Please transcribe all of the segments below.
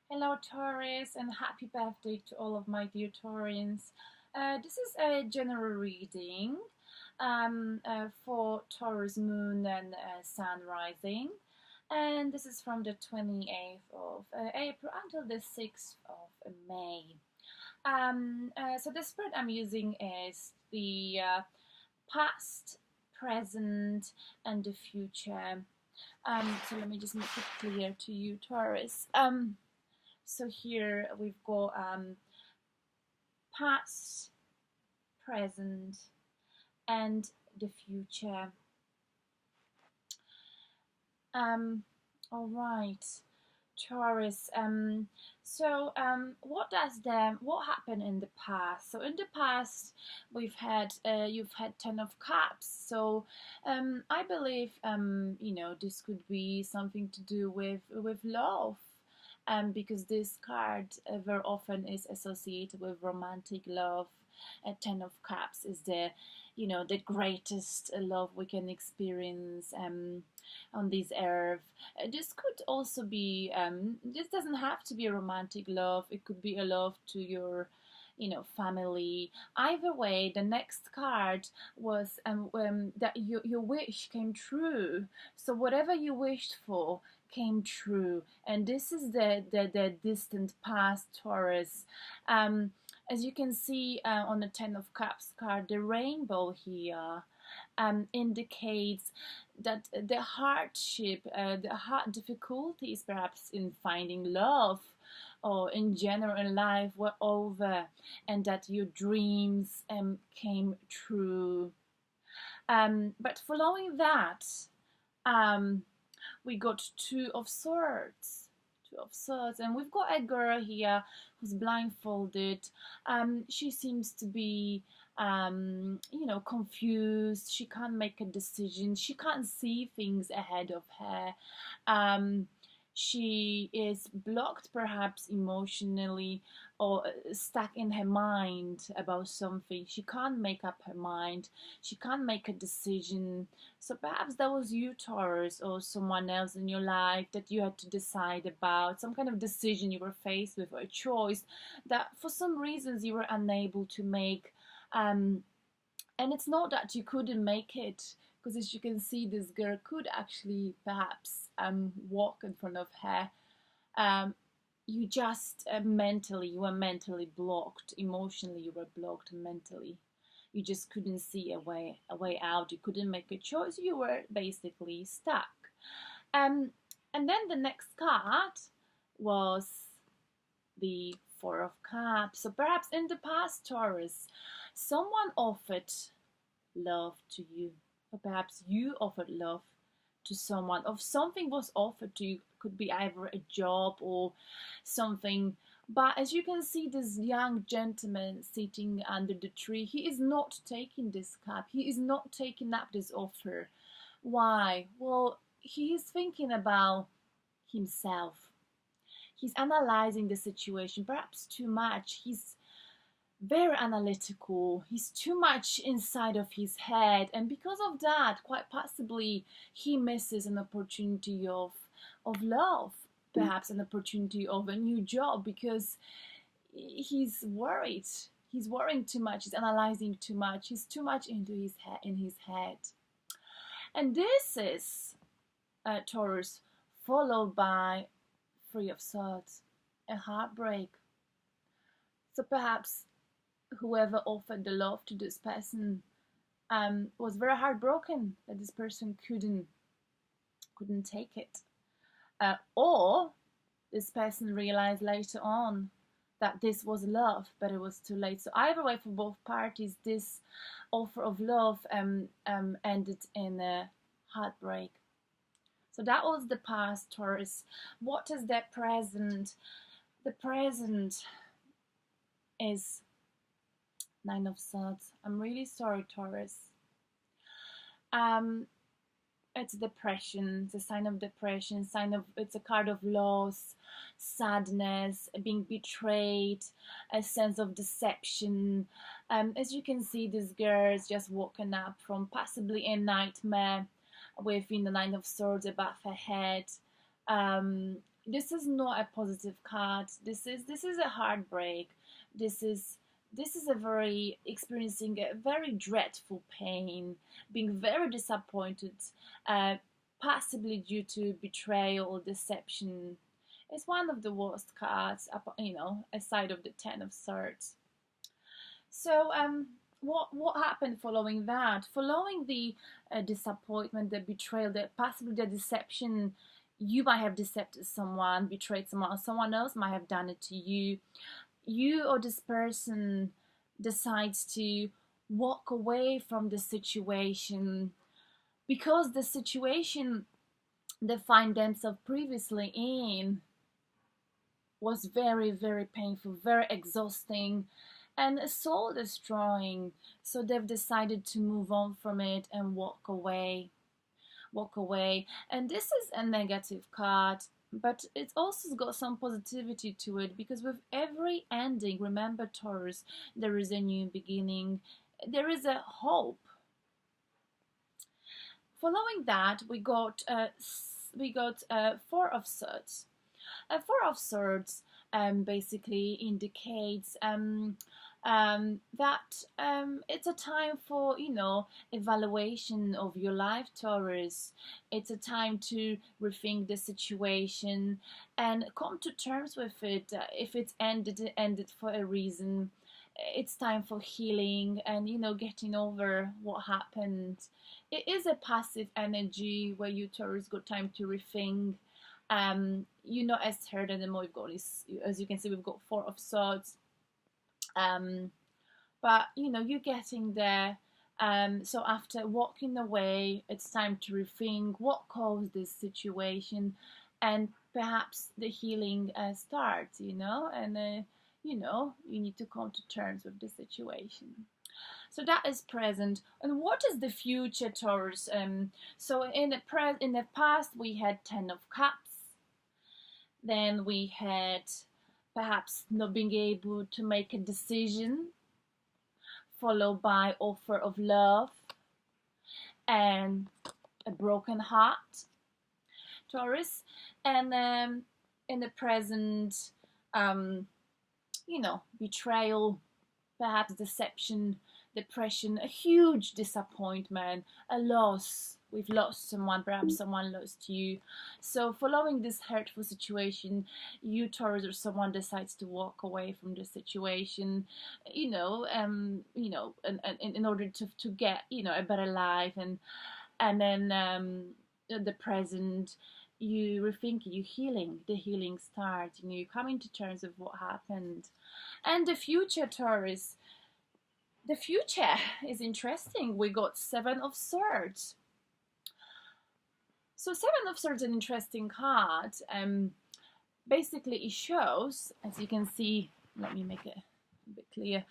Hello, Taurus, and happy birthday to all of my dear Taurians. This is a general reading for Taurus moon and sun rising, and this is from the 28th of April until the 6th of May. So the spread I'm using is the past, present, and the future. So let me just make it clear to you, Taurus. So here we've got past, present, and the future. All right, Taurus. What happened in the past? So in the past, you've had Ten of Cups. So I believe this could be something to do with love. Because this card very often is associated with romantic love. Ten of Cups is the greatest love we can experience on this earth. This could also be, this doesn't have to be a romantic love. It could be a love to your family. Either way, the next card was that your wish came true. So whatever you wished for came true, and this is the distant past, Taurus. As you can see on the Ten of Cups card, the rainbow here indicates that the hardship, the hard difficulties perhaps in finding love or in general in life were over, and that your dreams came true. But following that, um, we got Two of Swords. Two of Swords, and we've got a girl here who's blindfolded. She seems to be confused. She can't make a decision. She can't see things ahead of her. She is blocked perhaps emotionally or stuck in her mind about something. She can't make up her mind. She can't make a decision. So perhaps that was you, Taurus, or someone else in your life that you had to decide about, some kind of decision you were faced with, or a choice that for some reasons you were unable to make. And it's not that you couldn't make it, because as you can see, this girl could actually perhaps walk in front of her. You just you were mentally blocked. Emotionally, you were blocked mentally. You just couldn't see a way out. You couldn't make a choice. You were basically stuck. Um, and then the next card was the Four of Cups. So perhaps in the past, Taurus, someone offered love to you, or perhaps you offered love to someone, or something was offered to you. Could be either a job or something. But as you can see, this young gentleman sitting under the tree, he is not taking this cup. He is not taking up this offer. Why? Well, he is thinking about himself. He's analyzing the situation, perhaps too much. He's very analytical. He's too much inside of his head, and because of that, quite possibly, he misses an opportunity of love, perhaps an opportunity of a new job, because he's worried. He's worrying too much. He's analyzing too much. He's too much into his head, and this is Taurus, followed by Three of Swords, a heartbreak. So perhaps whoever offered the love to this person was very heartbroken that this person couldn't take it, or this person realized later on that this was love, but it was too late. So either way, for both parties, this offer of love ended in a heartbreak. So that was the past, Taurus. What is the present? The present is Nine of Swords. I'm really sorry, Taurus. It's depression. It's a sign of depression. It's a card of loss, sadness, being betrayed, a sense of deception. As you can see, this girl is just woken up from possibly a nightmare with the Nine of Swords above her head. This is not a positive card. This is a heartbreak. This is a very experiencing a very dreadful pain, being very disappointed, uh, possibly due to betrayal or deception. It's one of the worst cards, aside of the Ten of Swords. So, what happened following that? Following the disappointment, the betrayal, the possibly the deception, you might have deceived someone, betrayed someone, or someone else might have done it to you. You or this person decides to walk away from the situation because the situation they find themselves previously in was very, very painful, very exhausting, and soul destroying. So they've decided to move on from it and walk away. Walk away. And this is a negative card, but it's also got some positivity to it because with every ending, remember, Taurus, there is a new beginning, there is a hope. Following that, we got Four of Swords. Four of Swords basically indicates that it's a time for evaluation of your life, Taurus. It's a time to rethink the situation and come to terms with it. If it's ended, it ended for a reason. It's time for healing and getting over what happened. It is a passive energy where you, Taurus, got time to rethink. You're not as hurt anymore. We've got this, as you can see, we've got Four of Swords. But you're getting there. So after walking away, it's time to rethink what caused this situation, and perhaps the healing starts. And you need to come to terms with the situation. So that is present. And what is the future, Taurus? So in the past we had Ten of Cups. Then we had perhaps not being able to make a decision, followed by offer of love and a broken heart, Taurus. And in the present, betrayal, perhaps deception, depression, a huge disappointment, a loss. We've lost someone, perhaps someone lost you. So following this hurtful situation, you, Taurus, or someone decides to walk away from the situation, in order to get, a better life. And then the present, you rethink, you healing, the healing starts, you coming to terms with what happened. And the future, Taurus, the future is interesting. We got Seven of Swords. So Seven of Swords is an interesting card. Basically it shows, as you can see, let me make it a bit clear,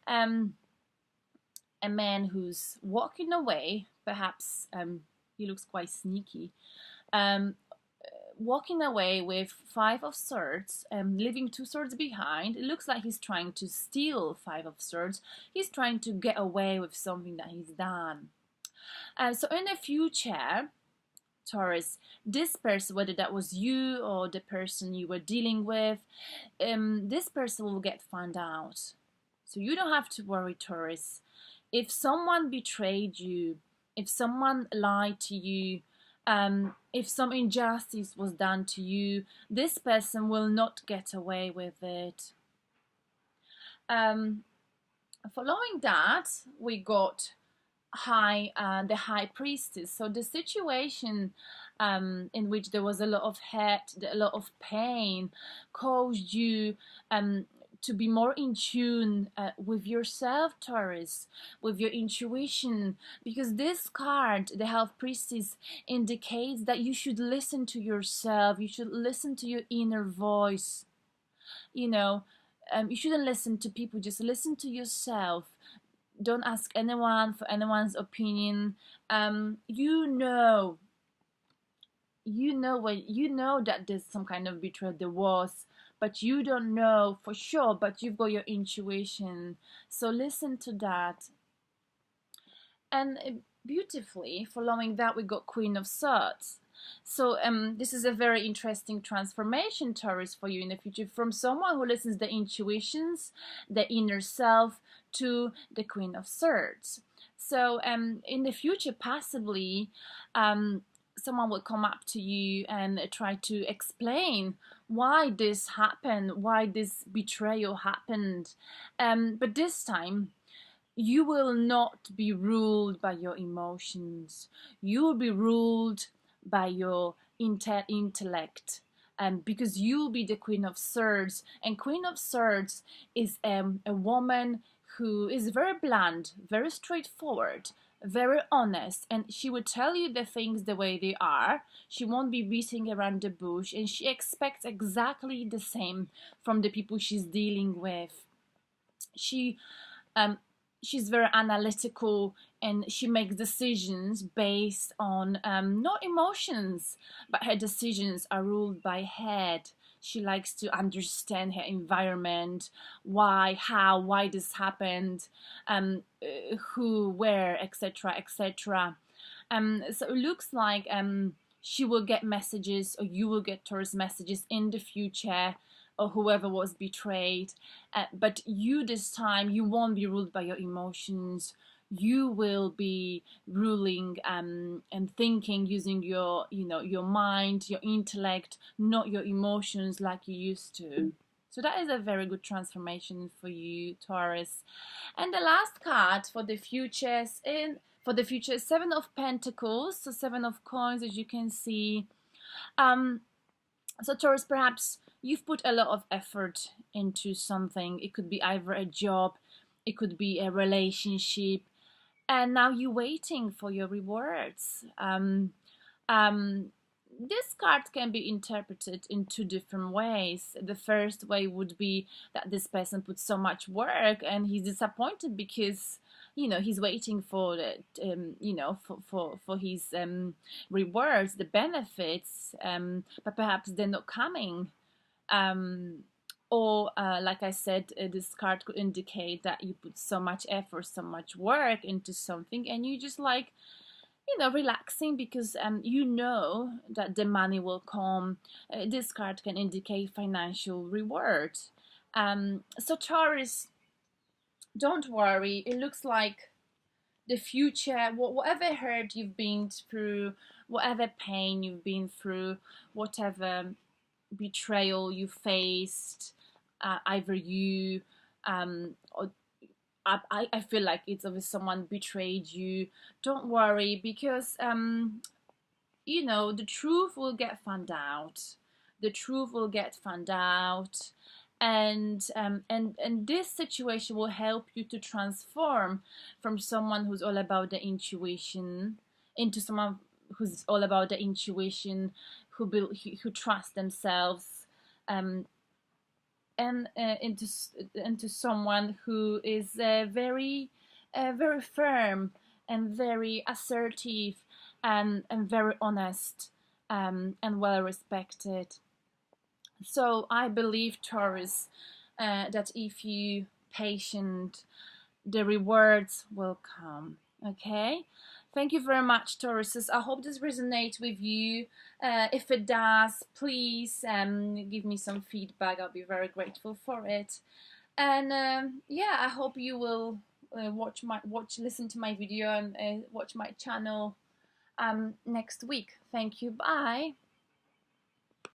a man who's walking away, perhaps he looks quite sneaky, walking away with Five of Swords, leaving Two Swords behind. It looks like he's trying to steal Five of Swords. He's trying to get away with something that he's done. So in the future, Taurus, this person, whether that was you or the person you were dealing with, this person will get found out. So you don't have to worry, Taurus. If someone betrayed you, if someone lied to you, if some injustice was done to you, this person will not get away with it. Following that, we got the High Priestess. So the situation in which there was a lot of hurt, a lot of pain, caused you to be more in tune with yourself, Taurus, with your intuition, because this card, the High Priestess, indicates that you should listen to yourself, you should listen to your inner voice. You shouldn't listen to people, just listen to yourself. Don't ask anyone for anyone's opinion. You know that there's some kind of betrayal, there was, but you don't know for sure, but you've got your intuition. So listen to that. And beautifully, following that, we got Queen of Swords. So this is a very interesting transformation, Taurus, for you in the future, from someone who listens to the intuitions, the inner self, to the Queen of Swords. So in the future, possibly, someone will come up to you and try to explain why this happened, why this betrayal happened. But this time, you will not be ruled by your emotions. You will be ruled by your intellect. Because you will be the Queen of Swords. And Queen of Swords is a woman who is very blunt, very straightforward, very honest, and she will tell you the things the way they are. She won't be beating around the bush, and she expects exactly the same from the people she's dealing with. She um, she's very analytical, and she makes decisions based on not emotions, but her decisions are ruled by head. She likes to understand her environment, why, how, why this happened, who, where, etc., etc. So it looks like she will get messages, or you will get Taurus messages in the future, or whoever was betrayed. But you, this time, you won't be ruled by your emotions. You will be ruling and thinking using your, your mind, your intellect, not your emotions like you used to. So that is a very good transformation for you, Taurus. And the last card for the futures Seven of Pentacles, so Seven of Coins, as you can see. So Taurus, perhaps you've put a lot of effort into something. It could be either a job, it could be a relationship, and now you're waiting for your rewards. This card can be interpreted in two different ways. The first way would be that this person put so much work and he's disappointed because he's waiting for it, for his rewards, the benefits, but perhaps they're not coming. Or like I said, this card could indicate that you put so much effort, so much work into something, and you just like relaxing because that the money will come. This card can indicate financial reward. So Taurus, don't worry. It looks like the future, whatever hurt you've been through, whatever pain you've been through, whatever betrayal you faced, either you or I feel like it's if someone betrayed you. Don't worry, because the truth will get found out. The truth will get found out, and this situation will help you to transform from someone who's all about the intuition into someone who's all about the intuition, who trusts themselves, and into someone who is very very firm and very assertive, and very honest, and well respected. So I believe, Taurus, that if you patient, the rewards will come. Okay, thank you very much, Tauruses. I hope this resonates with you. If it does, please give me some feedback. I'll be very grateful for it. And yeah, I hope you will listen to my video and watch my channel next week. Thank you. Bye.